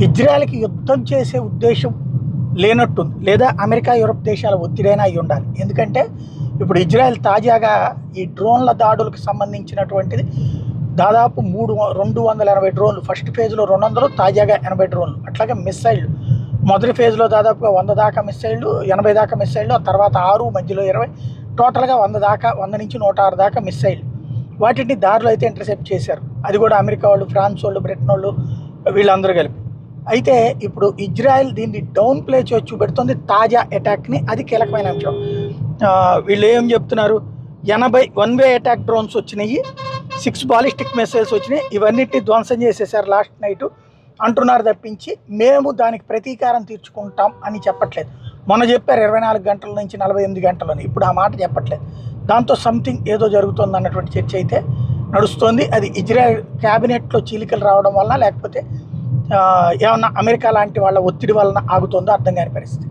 ఇజ్రాయెల్కి యుద్ధం చేసే ఉద్దేశం లేనట్టుంది, లేదా అమెరికా యూరప్ దేశాల ఒత్తిడైనా అయి ఉండాలి. ఎందుకంటే ఇప్పుడు ఇజ్రాయెల్ తాజాగా ఈ డ్రోన్ల దాడులకు సంబంధించినటువంటిది దాదాపు 280 డ్రోన్లు, ఫస్ట్ ఫేజ్లో 200, తాజాగా 80 డ్రోన్లు, అట్లాగే మిస్సైళ్ళు మొదటి ఫేజ్లో దాదాపుగా 100 దాకా మిస్సైళ్ళు, 80 దాకా మిస్సైళ్ళు, ఆ తర్వాత 6, మధ్యలో 20, టోటల్గా 100 నుంచి 106 దాకా మిస్సైళ్ళు. వాటిని దారిలో అయితే ఇంటర్సెప్ట్ చేశారు. అది కూడా అమెరికా వాళ్ళు, ఫ్రాన్స్ వాళ్ళు, బ్రిటన్ వాళ్ళు, వీళ్ళందరూ కలిపి. అయితే ఇప్పుడు ఇజ్రాయెల్ దీన్ని డౌన్ ప్లే చేసి చూపెడుతుంది తాజా అటాక్ని. అది కీలకమైన అంశం. వీళ్ళు ఏం చెప్తున్నారు, 80 వన్-వే అటాక్ డ్రోన్స్ వచ్చినాయి, 6 బాలిస్టిక్ మిసైల్స్ వచ్చినాయి, ఇవన్నిటిని ధ్వంసం చేసేసారు లాస్ట్ నైట్ అంటున్నారు తప్పించి మేము దానికి ప్రతీకారం తీర్చుకుంటాం అని చెప్పట్లేదు. మొన్న చెప్పారు 24 గంటల నుంచి 48 గంటలని, ఇప్పుడు ఆ మాట చెప్పట్లేదు. దాంతో సంథింగ్ ఏదో జరుగుతుంది అన్నటువంటి చర్చ అయితే నడుస్తోంది. అది ఇజ్రాయెల్ క్యాబినెట్లో చీలికలు రావడం వల్ల, లేకపోతే ఏమన్నా అమెరికా లాంటి వాళ్ళ ఒత్తిడి వలన ఆగుతుందో అర్థం కాని పరిస్థితి.